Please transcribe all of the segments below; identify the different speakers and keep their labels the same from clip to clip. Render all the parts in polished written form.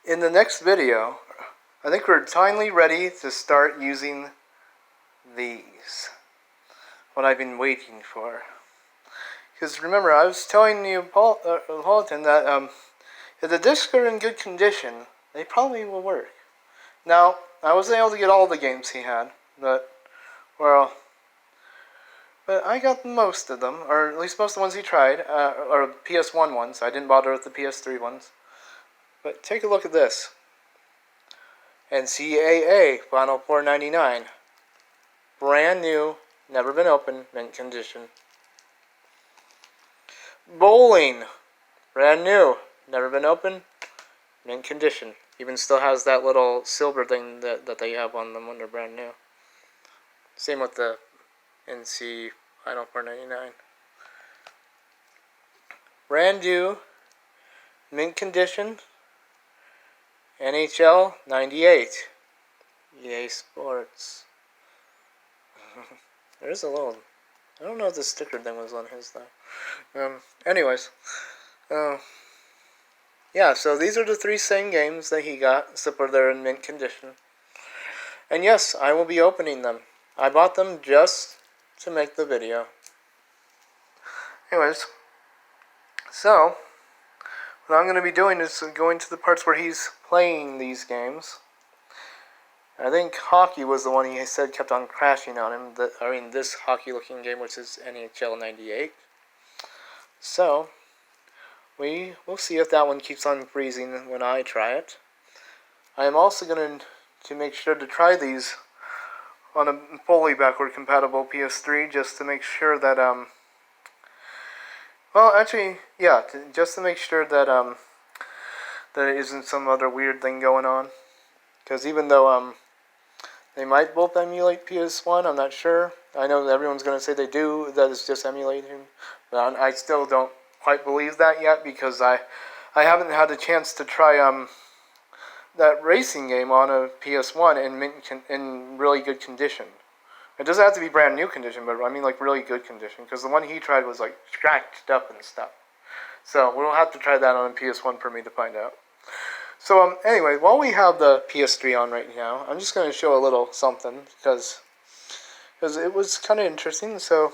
Speaker 1: in the next video, I think we're finally ready to start using these. What I've been waiting for. Because remember, I was telling you, Paulton, that if the discs are in good condition, they probably will work. Now, I wasn't able to get all the games he had, but I got most of them, or at least most of the ones he tried, or PS1 ones. I didn't bother with the PS3 ones. But take a look at this. NCAA Final 499. Brand new, never been opened, mint condition. Bowling. Brand new, never been opened, mint condition. Even still has that little silver thing that they have on them when they're brand new. Same with the NC Final 499. Brand new, mint condition. NHL 98. EA Sports. There's a little... I don't know if the sticker thing was on his though. Anyways. Yeah, so these are the 3 same games that he got, except for they're in mint condition. And yes, I will be opening them. I bought them just to make the video. Anyways. So, what I'm going to be doing is going to the parts where he's playing these games. I think hockey was the one he said kept on crashing on him. This hockey-looking game, which is NHL 98. So, we will see if that one keeps on freezing when I try it. I am also going to make sure to try these on a fully backward compatible PS3, just to make sure that just to make sure that there isn't some other weird thing going on. Because even though they might both emulate PS1, I'm not sure. I know everyone's going to say they do, that it's just emulating. But I still don't quite believe that yet, because I haven't had a chance to try that racing game on a PS1 in really good condition. It doesn't have to be brand new condition, but I mean like really good condition, because the one he tried was like scratched up and stuff. So we'll have to try that on PS1 for me to find out. So anyway, while we have the PS3 on right now, I'm just going to show a little something, because it was kind of interesting. So,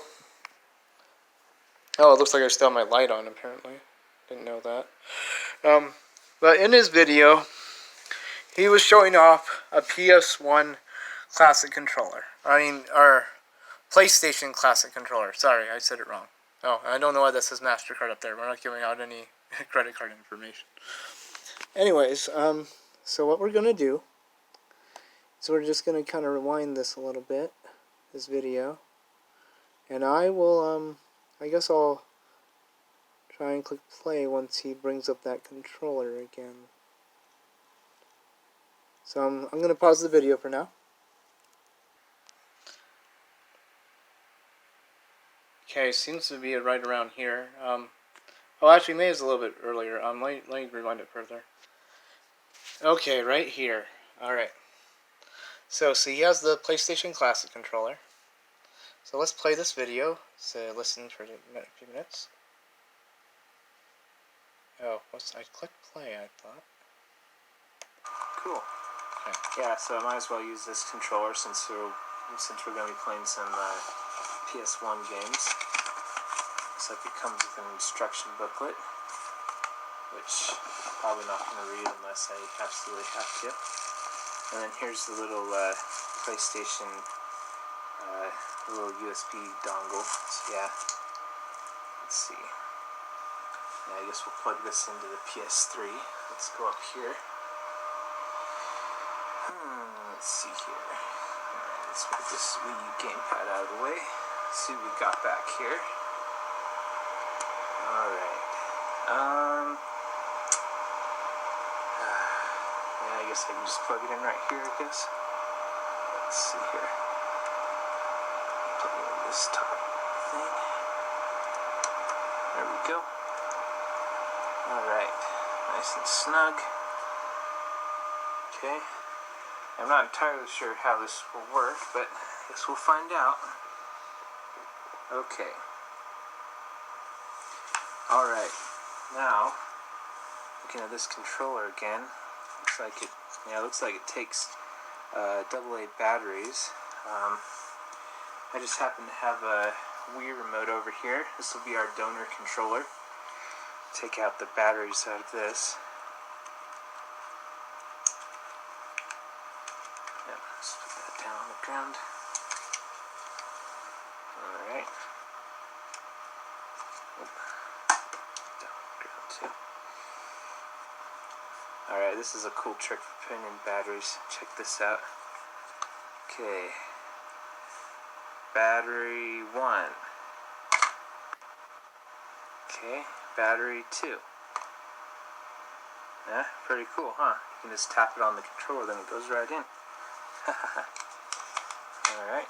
Speaker 1: oh, it looks like I still have my light on, apparently. Didn't know that. But in his video, he was showing off a PS1 Classic controller. Our PlayStation Classic controller. Sorry, I said it wrong. Oh, I don't know why that says MasterCard up there. We're not giving out any credit card information. Anyways, so what we're going to do is we're just going to kind of rewind this a little bit, this video. And I will, I guess I'll try and click play once he brings up that controller again. So I'm going to pause the video for now. Okay, seems to be right around here. Oh, actually, maybe it's a little bit earlier. Let me rewind it further. Okay, right here. Alright. So he has the PlayStation Classic controller. So let's play this video. So listen for a few minutes. Oh, I clicked play, I thought.
Speaker 2: Cool. Okay. Yeah, so I might as well use this controller since we're going to be playing some PS1 games. Looks like it comes with an instruction booklet, which I'm probably not going to read unless I absolutely have to. And then here's the little PlayStation, little USB dongle. So yeah, let's see. Yeah, I guess we'll plug this into the PS3. Let's go up here. Let's see here. Alright, let's move this Wii U gamepad out of the way. Let's see what we got back here. Alright. Yeah, I guess I can just plug it in right here, I guess. Let's see here. Plug it in this top thing. There we go. Alright. Nice and snug. Okay. I'm not entirely sure how this will work, but I guess we'll find out. Okay. Alright. Now, looking at this controller again, Looks like it. Yeah, looks like it takes AA batteries. I just happen to have a Wii remote over here. This will be our donor controller. Take out the batteries out of this. Yep, let's put that down on the ground. Alright. Down on the ground too. Alright, this is a cool trick for putting in batteries. Check this out. Okay. Battery 1. Okay, battery 2. Yeah, pretty cool, huh? You can just tap it on the controller, then it goes right in. Alright.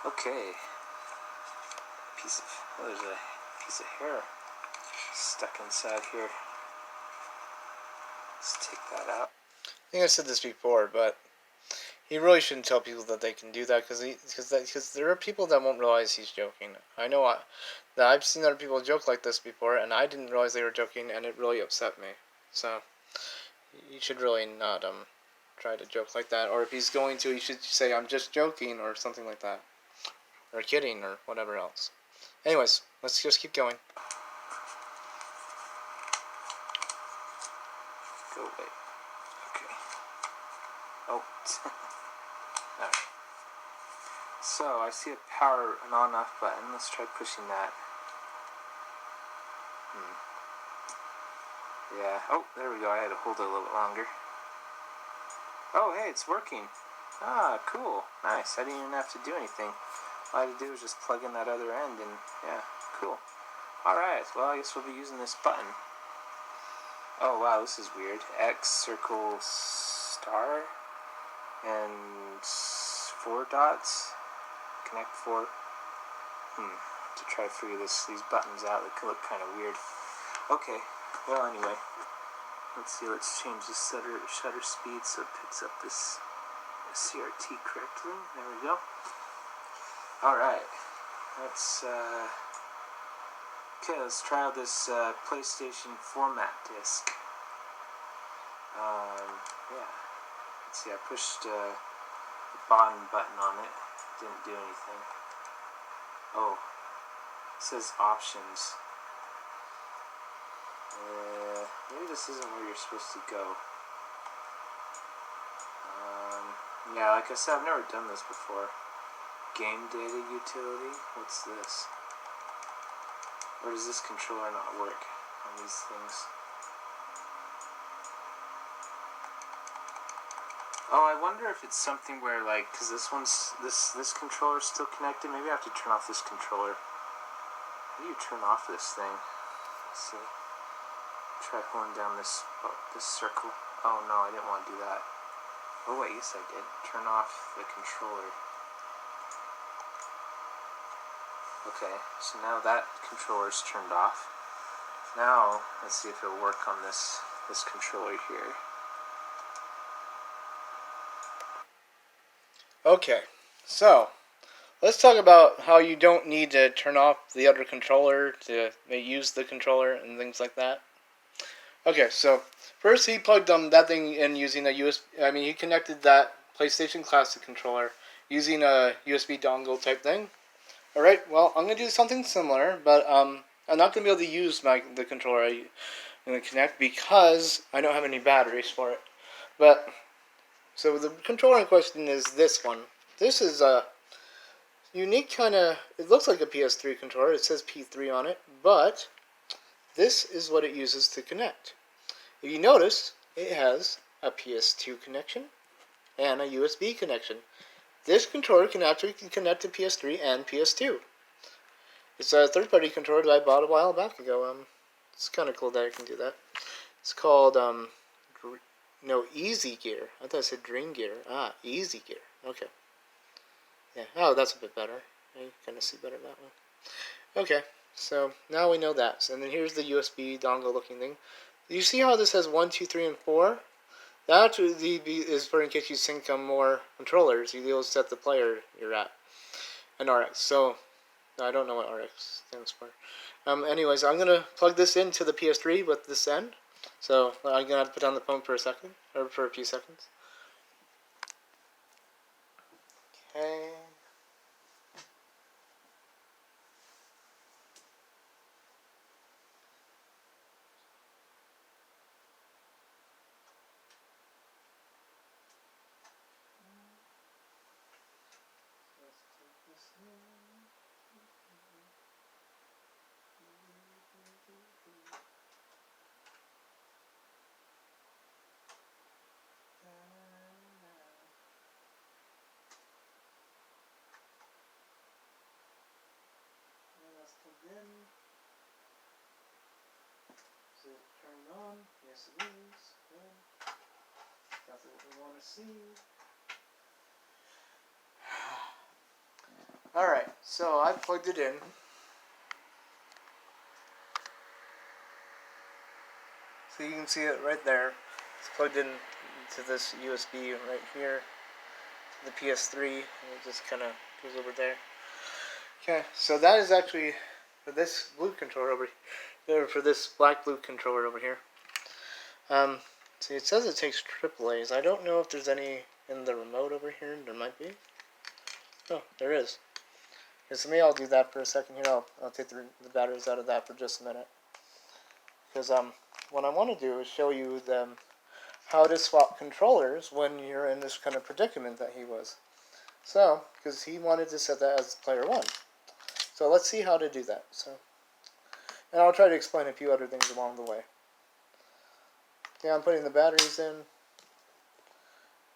Speaker 2: Okay. There's a piece of hair stuck inside here. Let's take that out.
Speaker 1: I think I said this before, but he really shouldn't tell people that they can do that because there are people that won't realize he's joking. I know that I've seen other people joke like this before, and I didn't realize they were joking, and it really upset me. So you should really not try to joke like that. Or if he's going to, he should say, "I'm just joking," or something like that, or kidding, or whatever else. Anyways, let's just keep going.
Speaker 2: Go away. Okay. Oh. Alright. So, I see a power and on-off button. Let's try pushing that. Yeah. Oh, there we go. I had to hold it a little bit longer. Oh, hey, it's working. Ah, cool. Nice. I didn't even have to do anything. All I had to do was just plug in that other end, and yeah, cool. Alright, well, I guess we'll be using this button. Oh, wow, this is weird. X, circle, star, and 4 dots. Connect 4. To try to figure these buttons out, they could look kind of weird. Okay, well, anyway. Let's see, let's change the shutter speed so it picks up this CRT correctly. There we go. Alright, let's try out this PlayStation format disc. Yeah. Let's see, I pushed the bottom button on it. Didn't do anything. Oh, it says options. Maybe this isn't where you're supposed to go. Yeah, like I said, I've never done this before. Game data utility? What's this? Or does this controller not work on these things? Oh, I wonder if it's something where, like, because this controller's still connected. Maybe I have to turn off this controller. How do you turn off this thing? Let's see. Try pulling down this circle. Oh no, I didn't want to do that. Oh wait, yes I did. Turn off the controller. Okay, so now that controller's turned off. Now, let's see if it'll work on this controller here.
Speaker 1: Okay, so let's talk about how you don't need to turn off the other controller to use the controller and things like that. Okay, so first he plugged that thing in using a USB. I mean, he connected that PlayStation Classic controller using a USB dongle type thing. All right, well, I'm gonna do something similar, but I'm not gonna be able to use the controller I'm gonna connect because I don't have any batteries for it. But so the controller in question is this one. This is a unique kind of. It looks like a PS3 controller. It says P3 on it, but this is what it uses to connect. If you notice, it has a PS2 connection and a USB connection. This controller can actually connect to PS3 and PS2. It's a third-party controller that I bought a while back ago. It's kind of cool that I can do that. It's called Easy Gear. I thought I said Dream Gear. Easy Gear. Okay. Yeah. Oh, that's a bit better. I kind of see better that way. Okay. So now we know that. And then here's the USB dongle looking thing. You see how this has 1, 2, 3, and 4? That actually is for in case you sync on more controllers. You'll be able to set the player you're at. An RX. So I don't know what RX stands for. Anyways, I'm gonna plug this into the PS3 with this end. So I'm gonna have to put down the phone for a second, or for a few seconds. Okay. Is it turned on? Yes, it is. Good. That's what we want to see. Alright, so I plugged it in. So you can see it right there. It's plugged in to this USB right here, the PS3, and it just kind of goes over there. Okay, so that is actually for this blue controller over here, for this black-blue controller over here. See, it says it takes AAAs. I don't know if there's any in the remote over here. There might be. Oh, there is. Okay, so maybe I'll do that for a second here. I'll take the batteries out of that for just a minute. Because what I want to do is show you how to swap controllers when you're in this kind of predicament that he was. So, because he wanted to set that as player 1. So let's see how to do that. So, and I'll try to explain a few other things along the way. Yeah, I'm putting the batteries in.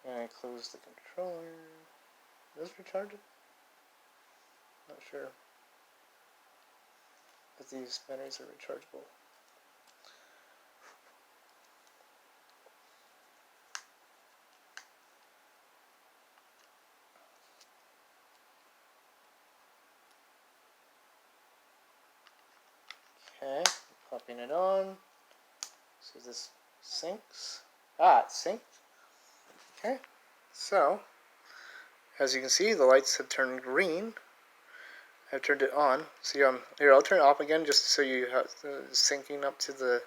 Speaker 1: And I close the controller. Does it recharge it? Not sure if these batteries are rechargeable. Okay, popping it on. So this syncs. Ah, it's synced. Okay, so as you can see, the lights have turned green. I've turned it on. See, here, I'll turn it off again just so you have syncing up to the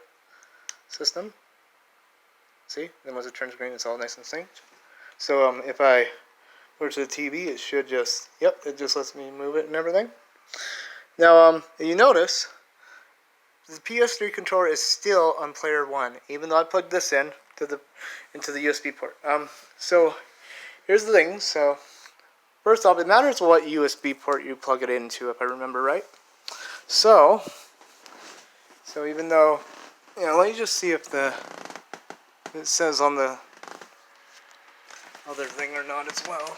Speaker 1: system. See, then once it turns green, it's all nice and synced. So if I go to the TV, it should just, yep, it just lets me move it and everything. Now, you notice the PS3 controller is still on player 1, even though I plugged this in into the USB port. So here's the thing. So first off, it matters what USB port you plug it into, if I remember right. So even though, let me just see if it says on the other thing or not as well.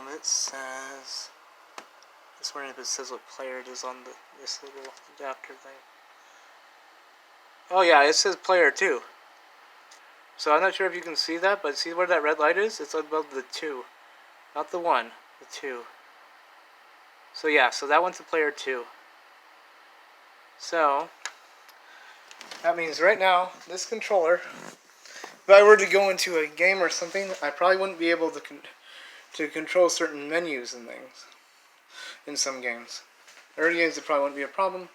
Speaker 1: It says, I was wondering if it says what player it is on this little adapter thing. Oh yeah, it says player 2. So I'm not sure if you can see that, but see where that red light is? It's above the 2. Not the 1, the 2. So yeah, so that one's a player 2. So that means right now, this controller, if I were to go into a game or something, I probably wouldn't be able to control certain menus and things in some games. Early games, it probably wouldn't be a problem.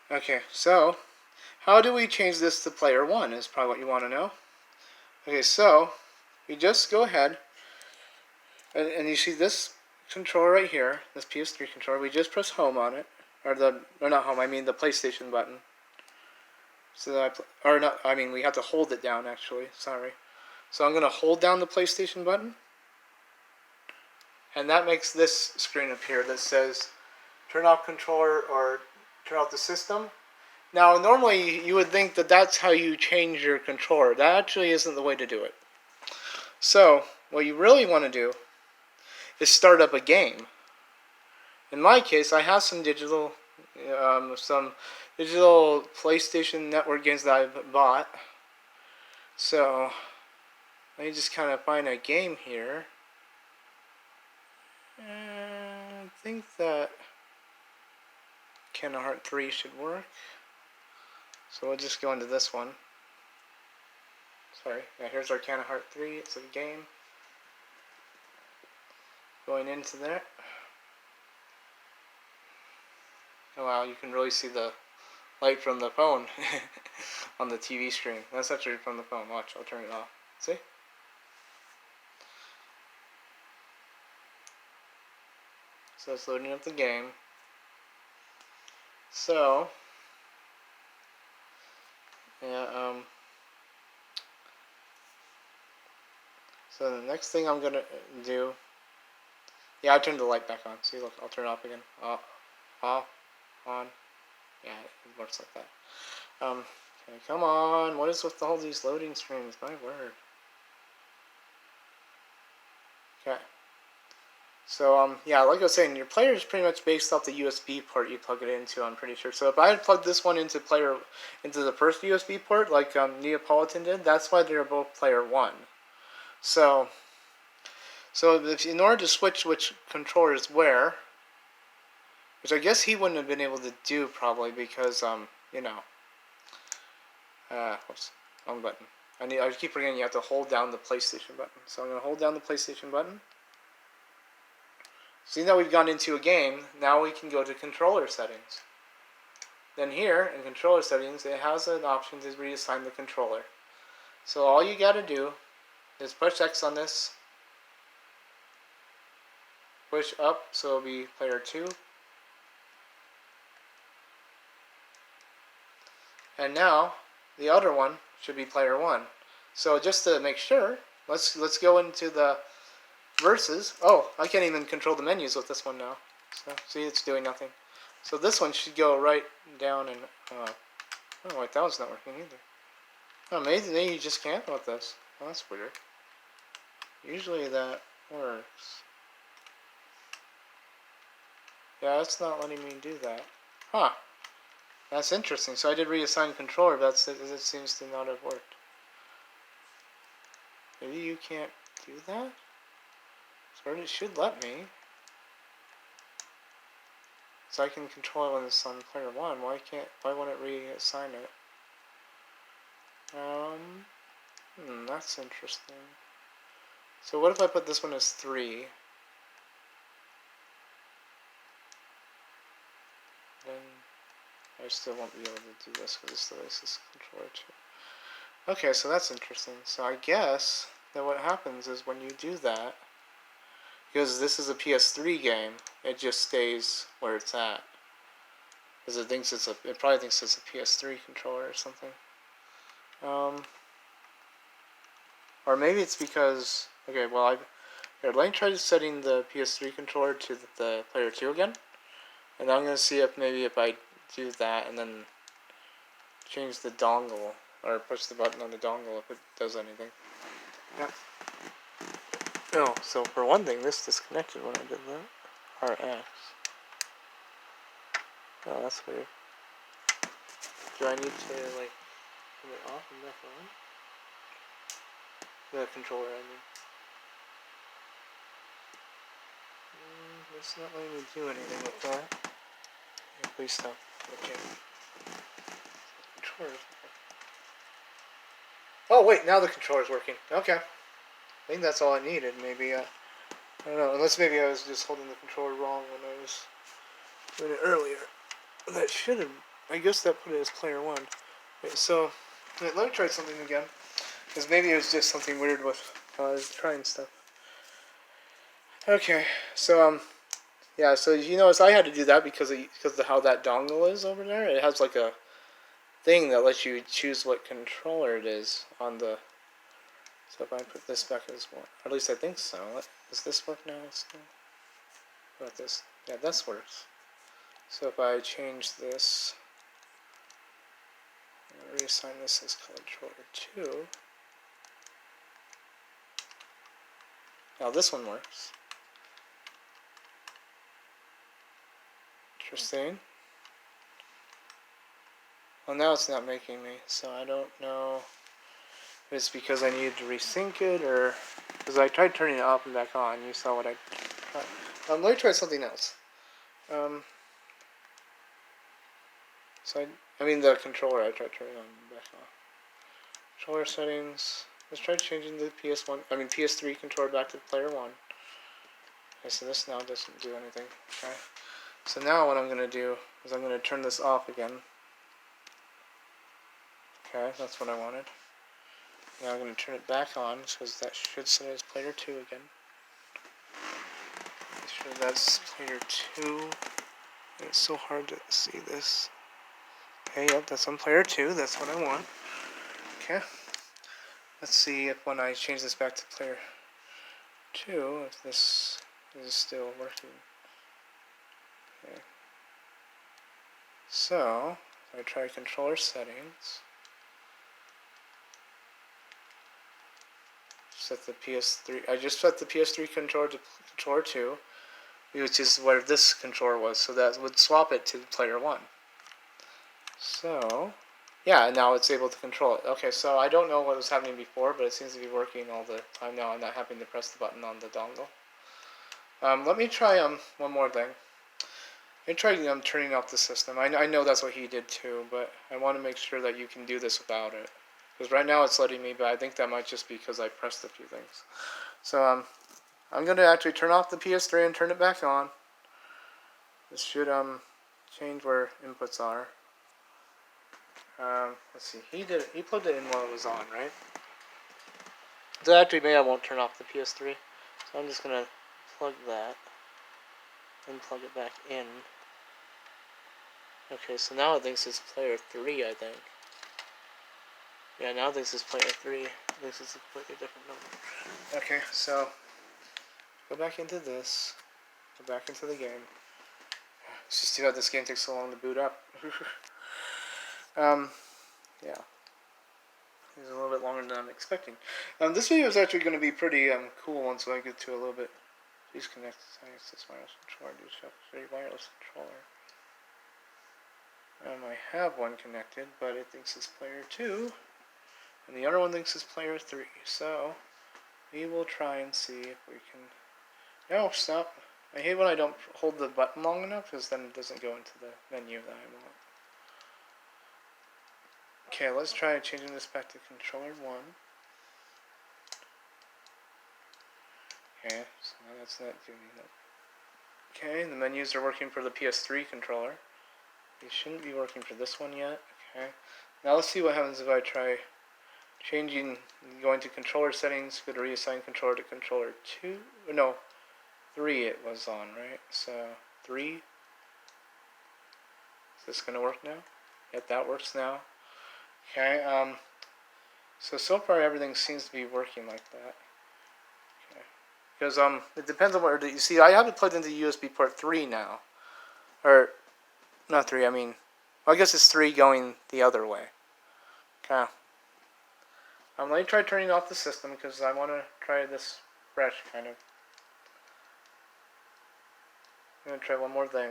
Speaker 1: Okay, so how do we change this to player 1 is probably what you want to know. Okay, so we just go ahead and you see this controller right here, this PS3 controller. We just press home on it, or not home. I mean the PlayStation button. So that we have to hold it down actually. Sorry. So I'm gonna hold down the PlayStation button, and that makes this screen appear that says turn off controller or turn off the system. Now, normally you would think that that's how you change your controller. That actually isn't the way to do it. So, what you really want to do is start up a game. In my case, I have some digital PlayStation Network games that I've bought. So, let me just kind of find a game here. And I think that Kingdom Hearts 3 should work. So we'll just go into this one. Sorry, yeah, here's our Kingdom Hearts 3. It's a game. Going into that. Oh wow, you can really see the light from the phone on the TV screen. That's actually from the phone. Watch, I'll turn it off. See? So it's loading up the game. So, yeah, so the next thing I'm gonna do, yeah, I turned the light back on. See, look, I'll turn it off again. Off, on. Yeah, it works like that. Okay, come on. What is with all these loading screens? My word. Okay. So, yeah, like I was saying, your player is pretty much based off the USB port you plug it into, I'm pretty sure. So if I had plugged this one into the first USB port, like Neapolitan did, that's why they're both player 1. So if, in order to switch which controller is where, which I guess he wouldn't have been able to do probably because, you know, whoops, wrong button. I keep forgetting you have to hold down the PlayStation button. So I'm going to hold down the PlayStation button. See, now we've gone into a game. Now we can go to controller settings. Then here, in controller settings, it has an option to reassign the controller. So all you got to do is push X on this. Push up, so it'll be player 2. And now, the other one should be player 1. So just to make sure, let's go into the versus. Oh, I can't even control the menus with this one now. So see, it's doing nothing. So this one should go right down and oh wait, that one's not working either. Oh, maybe you just can't with this. Oh, that's weird. Usually that works. Yeah, it's not letting me do that. Huh. That's interesting. So I did reassign controller, but it seems to not have worked. Maybe you can't do that? So it should let me. So I can control it when it's on player 1. Why won't it reassign it? That's interesting. So what if I put this one as 3? Then I still won't be able to do this because it's the ACECH controller too. Okay, so that's interesting. So I guess that what happens is when you do that, because this is a PS3 game, it just stays where it's at. Because it probably thinks it's a PS3 controller or something. Or maybe it's because, okay, well, here, let me try setting the PS3 controller to the player 2 again. And I'm going to see if I do that and then change the dongle, or push the button on the dongle if it does anything. Yeah. Oh, so for one thing, this disconnected when I did that. RX. Oh, that's weird. Do I need to, like, turn it off and back on? The controller, I mean. It's not letting me do anything with that. Yeah, please stop. Okay. The controller's working. Oh, wait, now the controller's working. Okay. I think that's all I needed, maybe. I don't know, unless maybe I was just holding the controller wrong when I was doing it earlier. That should have, I guess that put it as player 1. Okay, so, let me try something again. Because maybe it was just something weird with trying stuff. Okay, so, yeah, so you notice I had to do that because of how that dongle is over there. It has like a thing that lets you choose what controller it is on the... So if I put this back as one, or at least I think so. Does this work now? What about this? Yeah, this works. So if I change this, I'm going to reassign this as controller 2. Now this one works. Interesting. Well, now it's not making me, so I don't know if it's because I needed to resync it, or... Because I tried turning it off and back on. You saw what I tried. Let me try something else. So I mean the controller, I tried turning on and back off. Controller settings. Let's try changing the PS3 controller back to player 1. Okay, so this now doesn't do anything. Okay. So now what I'm going to do is I'm going to turn this off again. Okay, that's what I wanted. Now I'm going to turn it back on, because that should set it as player 2 again. Make sure that's player 2. It's so hard to see this. Okay, yep, that's on player 2. That's what I want. Okay. Let's see if when I change this back to player 2, if this is still working. Okay. So, if I try controller settings, set the PS3. I just set the PS3 controller to controller 2, which is where this controller was, so that would swap it to player 1. So, yeah, now it's able to control it. Okay, so I don't know what was happening before, but it seems to be working all the time now. I'm not having to press the button on the dongle. Let me try one more thing. I tried turning off the system. I know that's what he did too, but I want to make sure that you can do this without it. Because right now it's letting me, but I think that might just be because I pressed a few things. So I'm going to actually turn off the PS3 and turn it back on. This should change where inputs are. Let's see. He plugged it in while it was on, right? So actually, maybe I won't turn off the PS3. So I'm just gonna plug that and plug it back in. Okay, so now it thinks it's player 3, I think. Yeah, now it thinks it's player 3. It thinks it's a completely different number. Okay, so go back into this. Go back into the game. It's just too bad this game takes so long to boot up. Yeah. It's a little bit longer than I'm expecting. This video is actually going to be pretty cool once I get to a little bit. Please connect this wireless controller. Do show wireless controller. I have one connected, but it thinks it's player 2, and the other one thinks it's player 3. So we will try and see if we can. No, stop! I hate when I don't hold the button long enough, because then it doesn't go into the menu that I want. Okay, let's try changing this back to controller 1. Okay, so now that's not doing that. Okay, the menus are working for the PS3 controller. They shouldn't be working for this one yet. Okay, now let's see what happens if I try going to controller settings, go to reassign controller to controller 2. No, 3 it was on, right? So 3. Is this going to work now? Yep, that works now. Okay, so far everything seems to be working like that. Okay. Because it depends on what you see. I have it plugged into USB port 3 now, or not 3. I mean, well, I guess it's 3 going the other way. Okay. Let me try turning off the system because I want to try this fresh kind of. I'm gonna try one more thing.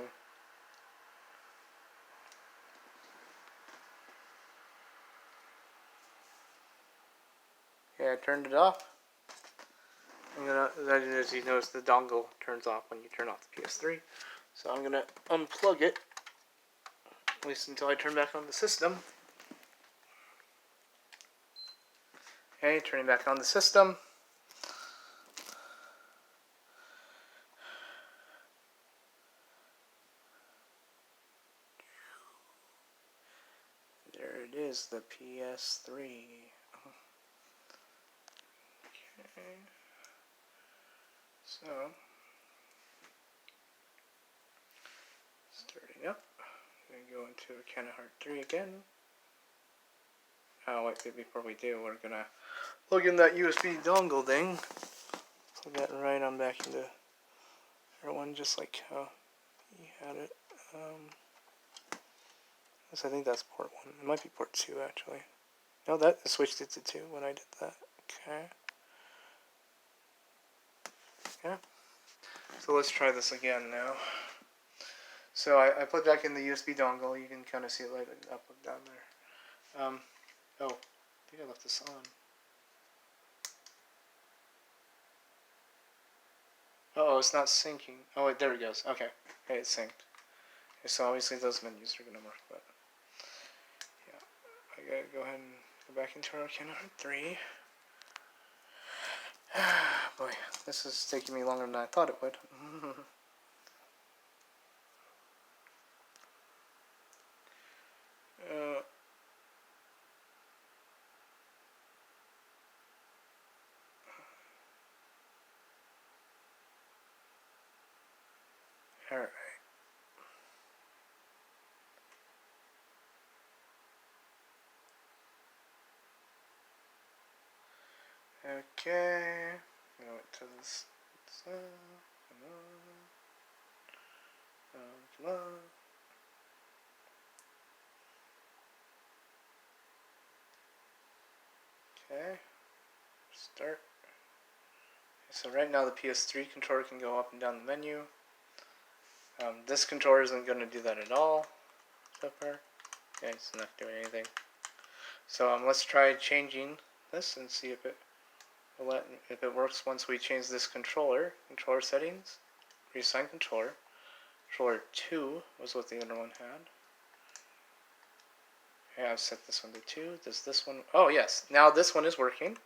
Speaker 1: Okay, I turned it off. As you notice, the dongle turns off when you turn off the PS3. So I'm gonna unplug it, at least until I turn back on the system. Okay, turning back on the system. There it is, the PS3. Okay. So, starting up. I'm going to go into a can of Heart 3 again. Oh, wait, before we do, we're going to plug in that USB dongle thing. Plug that right on back into R1, just like how he had it. I think that's port 1. It might be port 2, actually. No, that switched it to 2 when I did that. Okay. Yeah. So let's try this again now. So I put back in the USB dongle. You can kind of see it light up and down there. Oh, I think I left this on. Oh, it's not syncing. Oh, wait, there it goes. Okay. Hey, it's synced. Okay, so obviously those menus are going to work, but yeah. I got to go ahead and go back into our Arcana 3. Boy, this is taking me longer than I thought it would. Alright. Okay. Go to this. Come on. Come on. Okay. Start. So right now the PS3 controller can go up and down the menu. This controller isn't going to do that at all so far. Yeah, it's not doing anything. So let's try changing this and see if it works once we change this controller. Controller settings, reassign controller. Controller 2 was what the other one had. Okay, I've set this one to 2. Does this one? Oh yes, now this one is working.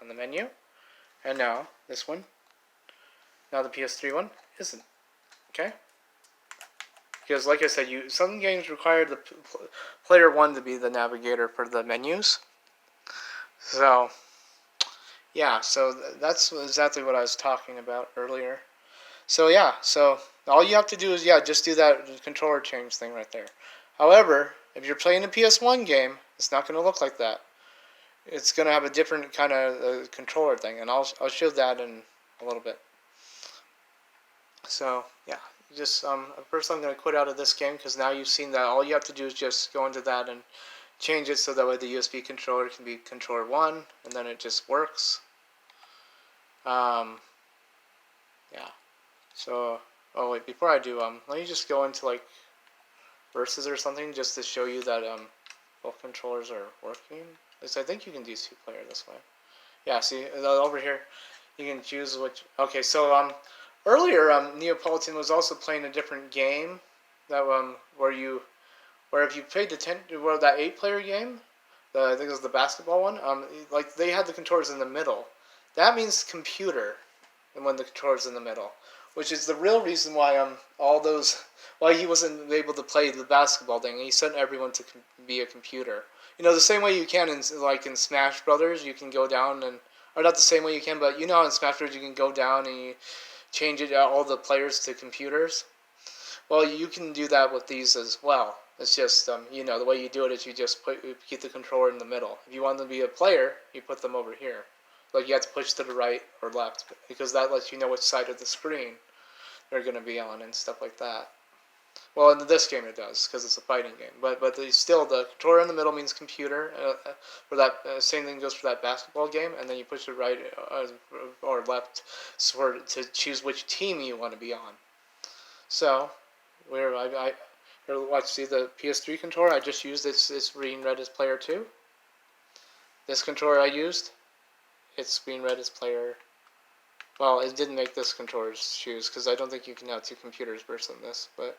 Speaker 1: On the menu, and now this one. Now the PS3 one isn't. Okay. Because, like I said, some games require the player 1 to be the navigator for the menus. So, yeah, so that's exactly what I was talking about earlier. So, yeah, so all you have to do is, just do that controller change thing right there. However, if you're playing a PS1 game, it's not going to look like that. It's going to have a different kind of controller thing, and I'll show that in a little bit. So, yeah. Just first I'm going to quit out of this game because now you've seen that all you have to do is just go into that and change it so that way the USB controller can be controller 1 and then it just works. Yeah. So, oh wait, before I do, let me just go into like versus or something just to show you that both controllers are working. At least I think you can do 2-player this way. Yeah, see over here you can choose which. Okay, so earlier, Neapolitan was also playing a different game that where if you played that 8-player game, I think it was the basketball one. Like they had the controllers in the middle. That means computer, and when the controller's in the middle, which is the real reason why why he wasn't able to play the basketball thing. He sent everyone to be a computer. The same way you can in Smash Brothers, you can go down or not the same way you can, but in Smash Brothers you can go down and you change all the players to computers. Well, you can do that with these as well. It's just, the way you do it is you just keep the controller in the middle. If you want them to be a player, you put them over here. Like you have to push to the right or left because that lets you know which side of the screen they're going to be on and stuff like that. Well, in this game it does because it's a fighting game. But still, the controller in the middle means computer. For that, same thing goes for that basketball game. And then you push it right or left to choose which team you want to be on. So, see the PS3 controller I just used. It's being read as player 2. This controller I used, it's being read as player. Well, it didn't make this controller's choose because I don't think you can have 2 computers versus this. But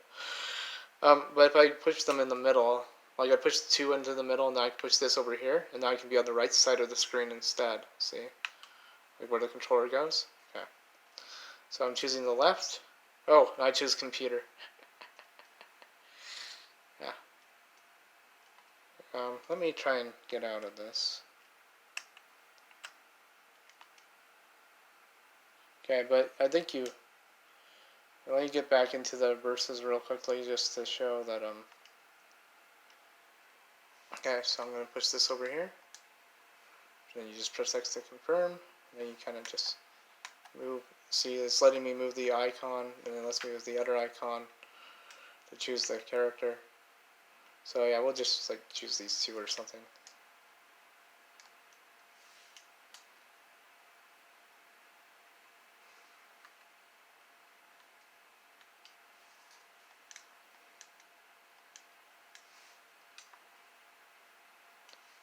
Speaker 1: if I push them in the middle, like I push the 2 into the middle, and now I push this over here, and now I can be on the right side of the screen instead. See, like where the controller goes. Okay. So I'm choosing the left. Oh, I choose computer. Yeah. Let me try and get out of this. Okay, but I think let me get back into the verses real quickly just to show that, okay, so I'm going to push this over here. Then you just press X to confirm, and then you kind of just move. See, it's letting me move the icon, and then lets me move the other icon to choose the character. So yeah, we'll just like choose these 2 or something.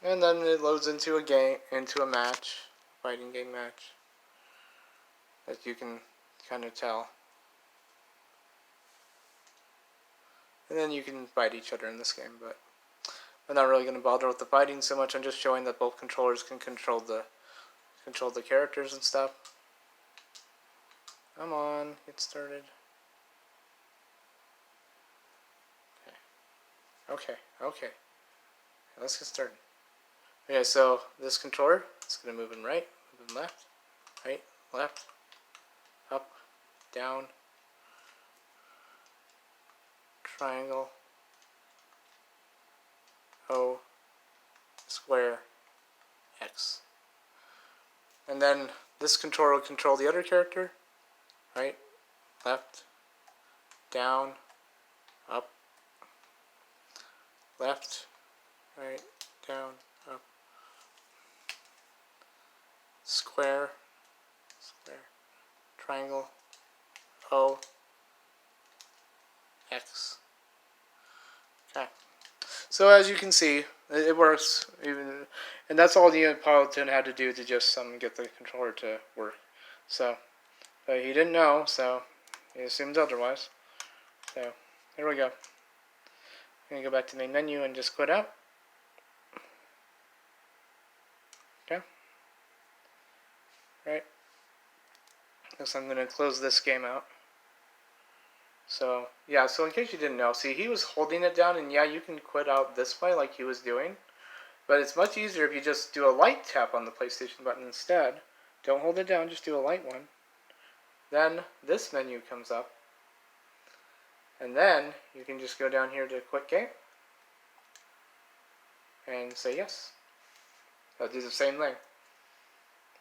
Speaker 1: And then it loads into a match, fighting game match, that you can kind of tell. And then you can fight each other in this game, but I'm not really going to bother with the fighting so much. I'm just showing that both controllers can control the characters and stuff. Come on, get started. Okay. Let's get started. Okay, so this controller, it's going to move in right, move in left, right, left, up, down, triangle, O, square, X. And then this controller will control the other character, right, left, down, up, left, right, down, up, square, square, triangle, O, X. Okay. So as you can see, it works, even, and that's all the Neapolitan had to do to just get the controller to work. So, but he didn't know, so he assumed otherwise. So, here we go. I'm going to go back to the main menu and just quit out. Okay. Right. So I'm going to close this game out. So, yeah, so in case you didn't know, see, he was holding it down, and yeah, you can quit out this way like he was doing. But it's much easier if you just do a light tap on the PlayStation button instead. Don't hold it down, just do a light one. Then this menu comes up. And then you can just go down here to quit game. And say yes. I'll do the same thing.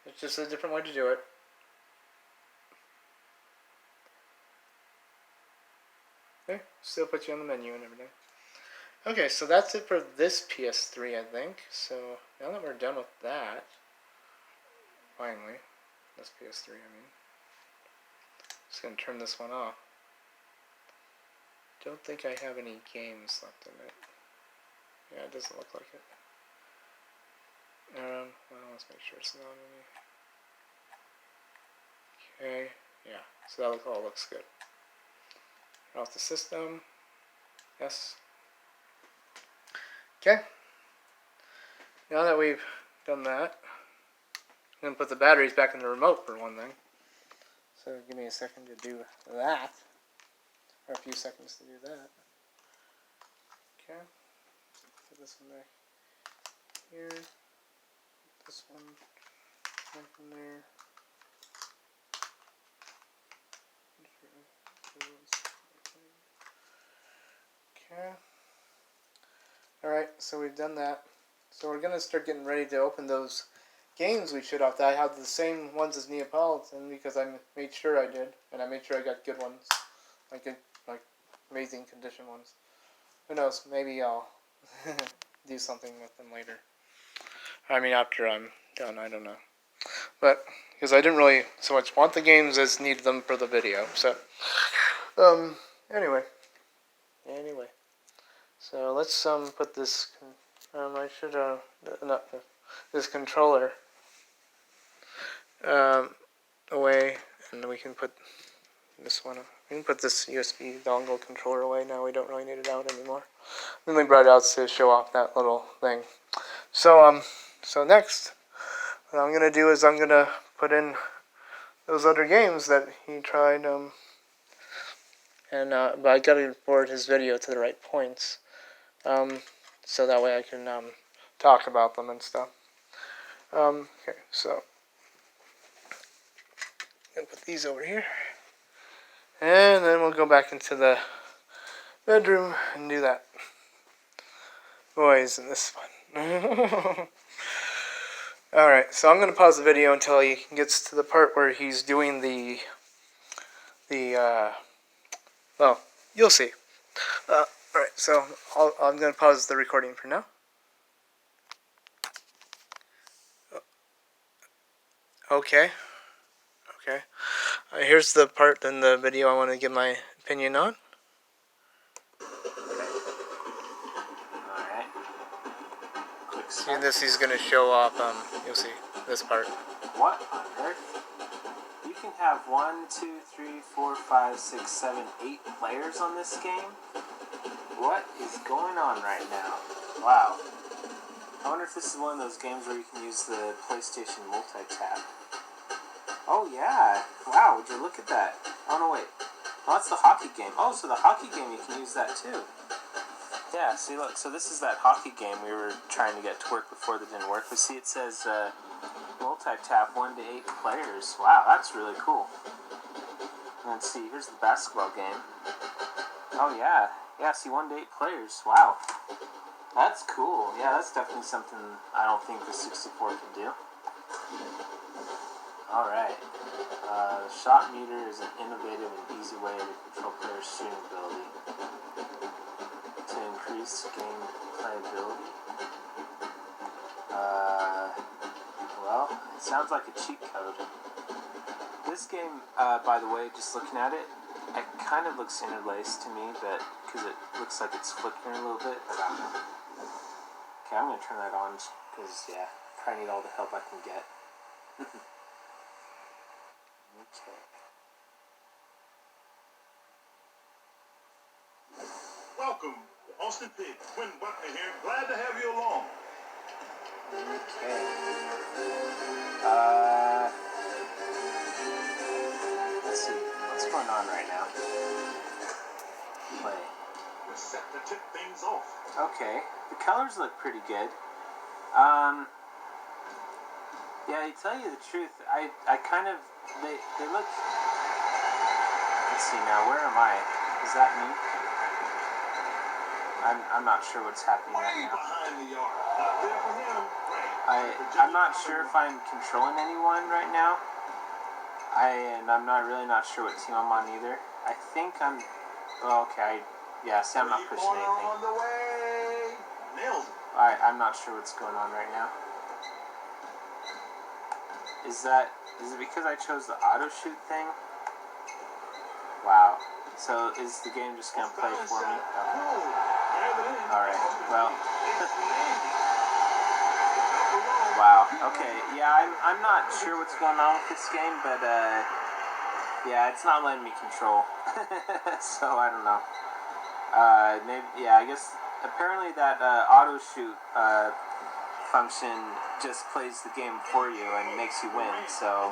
Speaker 1: It's just a different way to do it. Okay, still put you on the menu and everything. Okay, so that's it for this PS3, I think. So now that we're done with that, finally, this PS3, I mean, just gonna turn this one off. Don't think I have any games left in it. Yeah, it doesn't look like it. Well, let's make sure it's not any. Okay, yeah, so that all looks good. Off the system. Yes. Okay. Now that we've done that, I'm going to put the batteries back in the remote for one thing. So give me a second to do that. Or a few seconds to do that. Okay. Put this one back here. This one back in there. Okay. Alright, so we've done that. So we're going to start getting ready to open those games we showed off. I have the same ones as Neapolitan because I made sure I did. And I made sure I got good ones. Like amazing condition ones. Who knows, maybe I'll do something with them later. I mean, after I'm done, I don't know. But, because I didn't really so much want the games as need them for the video. So, anyway. So let's put this, I should, not, this controller away, and we can put this one, we can put this USB dongle controller away now. We don't really need it out anymore. Then we brought it out to show off that little thing. So, so next, what I'm going to do is I'm going to put in those other games that he tried, but I got to forward his video to the right points, so that way I can talk about them and stuff. Okay, so I'm going to put these over here, and then we'll go back into the bedroom and do that. Boy, isn't this fun. Alright, so I'm going to pause the video until he gets to the part where he's doing well, you'll see. Alright, so I'm going to pause the recording for now. Okay. Here's the part in the video I want to give my opinion on.
Speaker 2: Alright. Quick
Speaker 1: See, this he's going to show off, you'll see, this part.
Speaker 2: What on earth? You can have 1, 2, 3, 4, 5, 6, 7, 8 players on this game? What is going on right now? Wow. I wonder if this is one of those games where you can use the PlayStation multi-tap. Oh yeah. Wow, would you look at that? Oh no, wait. Oh, that's the hockey game. Oh, so the hockey game, you can use that too. Yeah, see, look, so this is that hockey game we were trying to get to work before that didn't work. But see, it says multi-tap 1 to 8 players. Wow, that's really cool. Let's see, here's the basketball game. Oh yeah, see 1 to 8 players, wow. That's cool, yeah, that's definitely something I don't think the 64 can do. Alright, shot meter is an innovative and easy way to control players' shooting ability to increase game playability. Well, it sounds like a cheat code. This game, by the way, just looking at it, it kind of looks interlaced to me, but because it looks like it's flickering a little bit, but I don't know. Okay, I'm going to turn that on because, yeah, I probably need all the help I can get. Okay.
Speaker 3: Welcome, Austin Pig. Quinn Buckner here. Glad to have you along.
Speaker 2: Okay. Let's see. What's going on right now? Play.
Speaker 3: We're set to tip things off.
Speaker 2: Okay. The colors look pretty good. Yeah, to tell you the truth, I kind of, they look, let's see now, where am I? Is that me? I'm not sure what's happening right now.
Speaker 3: Behind the arc. Not there for him.
Speaker 2: I'm not sure if I'm controlling anyone right now. And I'm really not sure what team I'm on either. I think I'm, well, okay, see, I'm not pushing anything.
Speaker 3: On the way. Nailed it.
Speaker 2: I'm not sure what's going on right now. Is it because I chose the auto shoot thing? Wow. So is the game just gonna play for me? Okay. Alright, well. Wow, okay. Yeah, I'm not sure what's going on with this game, but yeah, it's not letting me control. So I don't know. Maybe, yeah, I guess apparently that auto shoot function just plays the game for you and makes you win, so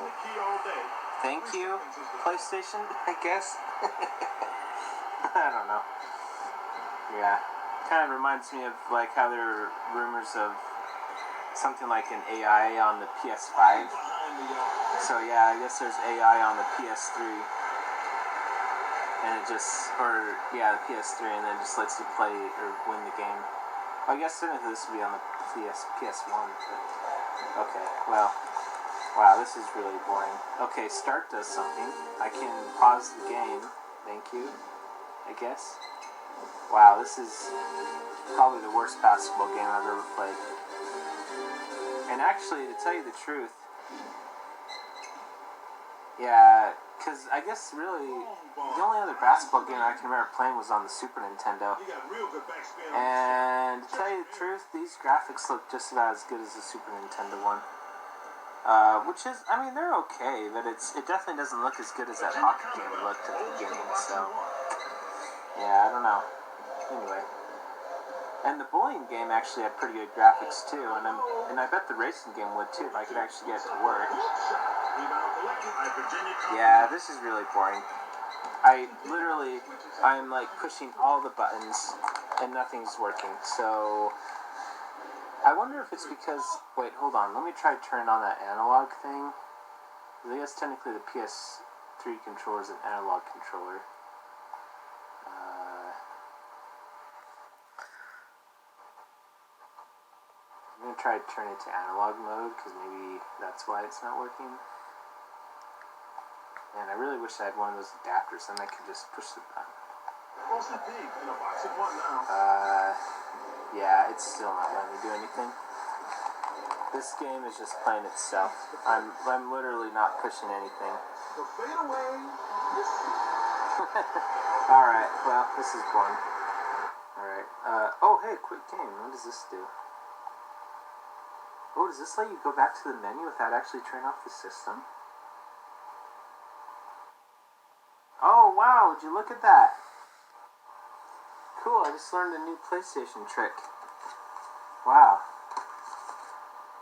Speaker 2: thank you, PlayStation, I guess. I don't know. Yeah, kind of reminds me of like how there are rumors of something like an AI on the PS5. So yeah, I guess there's AI on the PS3, and it just, or yeah, the PS3, and then just lets you play or win the game. I guess technically this would be on the PS1, but okay, well, wow, this is really boring. Okay, start does something. I can pause the game, thank you, I guess. Wow, this is probably the worst basketball game I've ever played. And actually, to tell you the truth, yeah, because I guess really, the only other basketball game I can remember playing was on the Super Nintendo. And to tell you the truth, these graphics look just about as good as the Super Nintendo one. Which is, I mean, they're okay, but it definitely doesn't look as good as that hockey game looked at the beginning, so, yeah, I don't know. Anyway. And the bowling game actually had pretty good graphics too, and I bet the racing game would too if I could actually get it to work. Yeah, this is really boring. I'm like pushing all the buttons and nothing's working. So I wonder if it's because, wait, hold on, let me try turning on that analog thing. I guess technically the PS3 controller is an analog controller. I'm going to try to turn it to analog mode, because maybe that's why it's not working. And I really wish I had one of those adapters, then I could just push the button. Yeah, it's still not letting me do anything. This game is just playing itself. I'm literally not pushing anything. Alright, well, this is boring. Alright, oh hey, quick game, what does this do? Oh, does this let you go back to the menu without actually turning off the system? Oh, wow, would you look at that? Cool, I just learned a new PlayStation trick. Wow.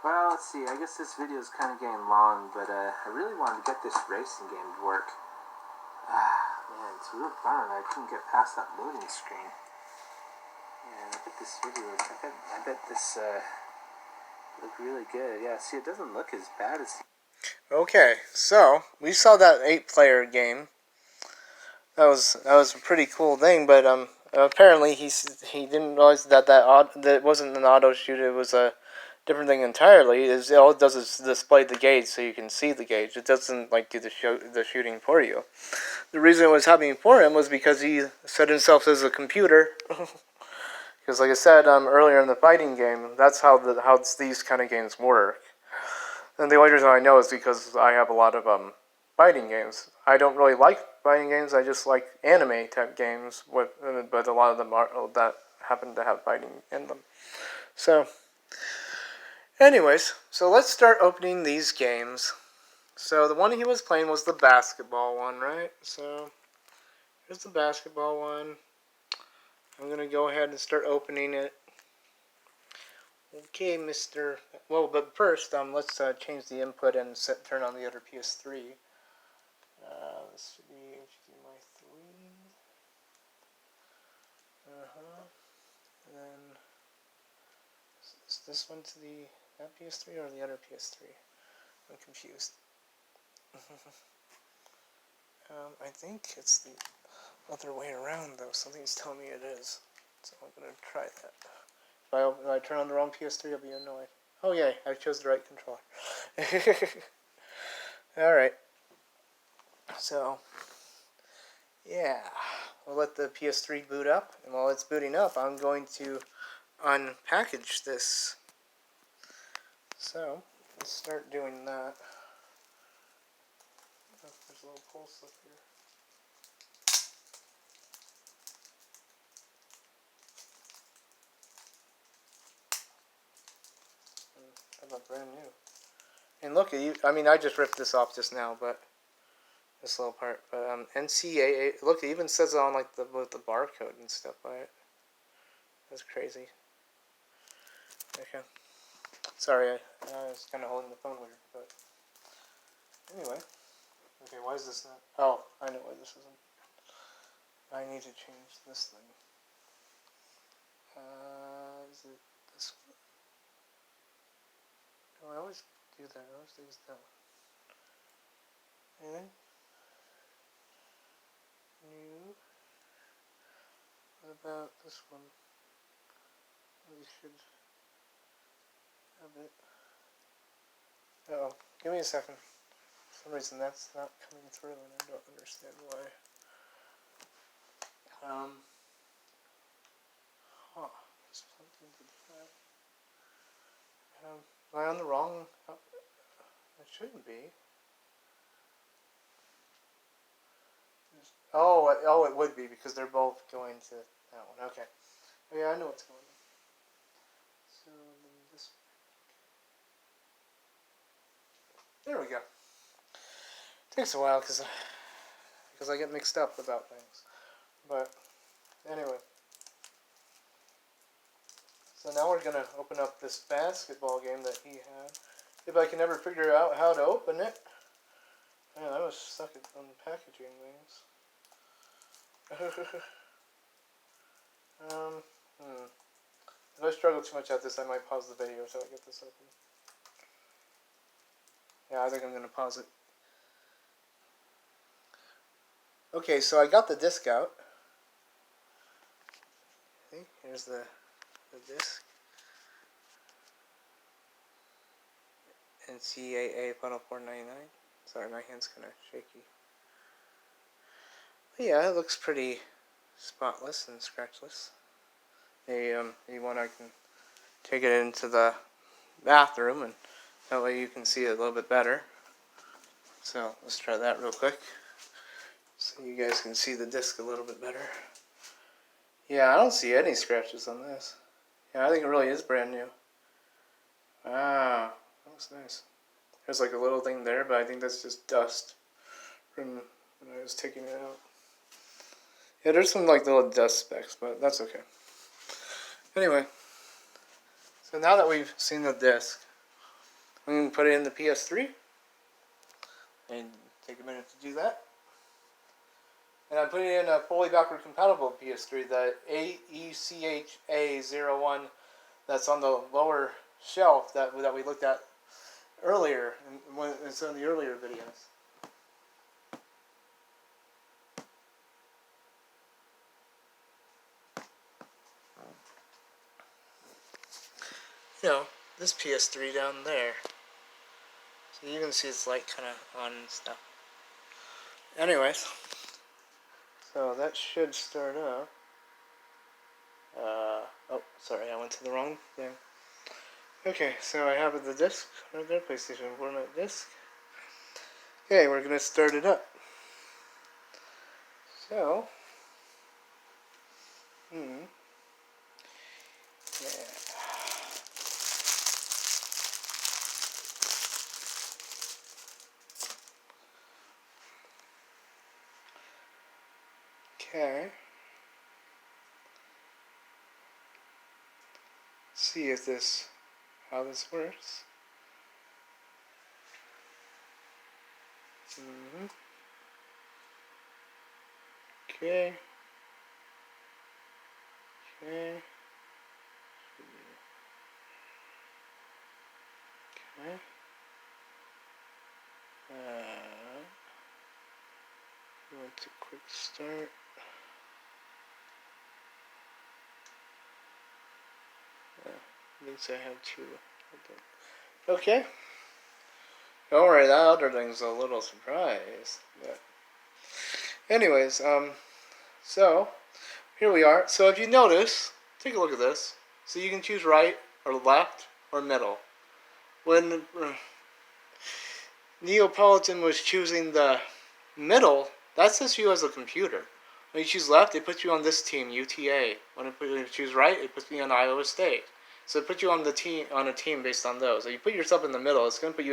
Speaker 2: Well, let's see, I guess this video is kind of getting long, but I really wanted to get this racing game to work. Man, it's a real bummer that I couldn't get past that loading screen. Yeah, I bet this video, I bet this, look really good. Yeah, see, it doesn't look as bad as...
Speaker 1: Okay, so we saw that 8-player game. was a pretty cool thing, but apparently he didn't realize that it wasn't an auto shoot. It was a different thing entirely. All it does is display the gauge so you can see the gauge. It doesn't like do the shooting for you. The reason it was happening for him was because he set himself as a computer. Because like I said earlier in the fighting game, that's how these kind of games work. And the only reason I know is because I have a lot of fighting games. I don't really like fighting games. I just like anime type games, but a lot of them are that happen to have fighting in them. So, anyways, so let's start opening these games. So the one he was playing was the basketball one, right? So here's the basketball one. I'm gonna go ahead and start opening it. Okay, Mr. Well, but first, let's change the input and turn on the other PS3. This should be HDMI 3. And then is this one to that PS3 or the other PS3? I'm confused. I think it's the other way around, though. Something's telling me it is. So I'm gonna try that. If I turn on the wrong PS3, I'll be annoyed. Oh yeah, I chose the right controller. Alright. So, yeah. We'll let the PS3 boot up. And while it's booting up, I'm going to unpackage this. So, let's start doing that. Oh, there's a little pull slip here. How about brand new? And look, I mean, I just ripped this off just now, but this little part. But NCAA. Look, it even says it on like with the barcode and stuff by it. That's crazy. Okay. Sorry, I was kind of holding the phone weird, but anyway. Okay, why is this not? Oh, I know why this isn't. I need to change this thing. Is it this one? Oh, I always do that. I always use that one. Anything? New. What about this one? We should have it. Uh-oh. Give me a second. For some reason that's not coming through and I don't understand why. There's something to that. Am I on the wrong? It shouldn't be. Oh, it would be because they're both going to that one. Okay. Oh, yeah, I know what's going on. So this. There we go. Takes a while because I get mixed up about things. But anyway. So now we're gonna open up this basketball game that he had. If I can ever figure out how to open it. Man, I was stuck at unpackaging things. If I struggle too much at this, I might pause the video until I get this open. Yeah, I think I'm gonna pause it. Okay, so I got the disc out. See, here's the disc. NCAA Final 499. Sorry, my hand's kind of shaky. But yeah, it looks pretty spotless and scratchless. You want I can take it into the bathroom, and that way you can see it a little bit better. So let's try that real quick, so you guys can see the disc a little bit better. Yeah, I don't see any scratches on this. Yeah, I think it really is brand new. Wow, that looks nice. There's like a little thing there, but I think that's just dust from when I was taking it out. Yeah, there's some like little dust specks, but that's okay. Anyway, so now that we've seen the disc, I'm going to put it in the PS3 and take a minute to do that. And I'm putting it in a fully backward compatible PS3, the ACECHA01 that's on the lower shelf that we looked at earlier in some of the earlier videos. you know, this PS3 down there. So you can see it's light kind of on and stuff. Anyways, so that should start up. Oh, sorry, I went to the wrong thing. Okay, so I have the disc right there, PlayStation format disc. Okay, we're gonna start it up. So, yeah. Okay. See if how this works. Okay. Okay. Okay. Went to quick start. Looks I have two. Okay. Alright, that other thing's a little surprise. But anyways, so here we are. So if you notice, take a look at this. So you can choose right or left or middle. When Neapolitan was choosing the middle, that says you as a computer. When you choose left, it puts you on this team, UTA. When you choose right, it puts me on Iowa State. So it puts you on a team based on those. If you put yourself in the middle, it's going to put you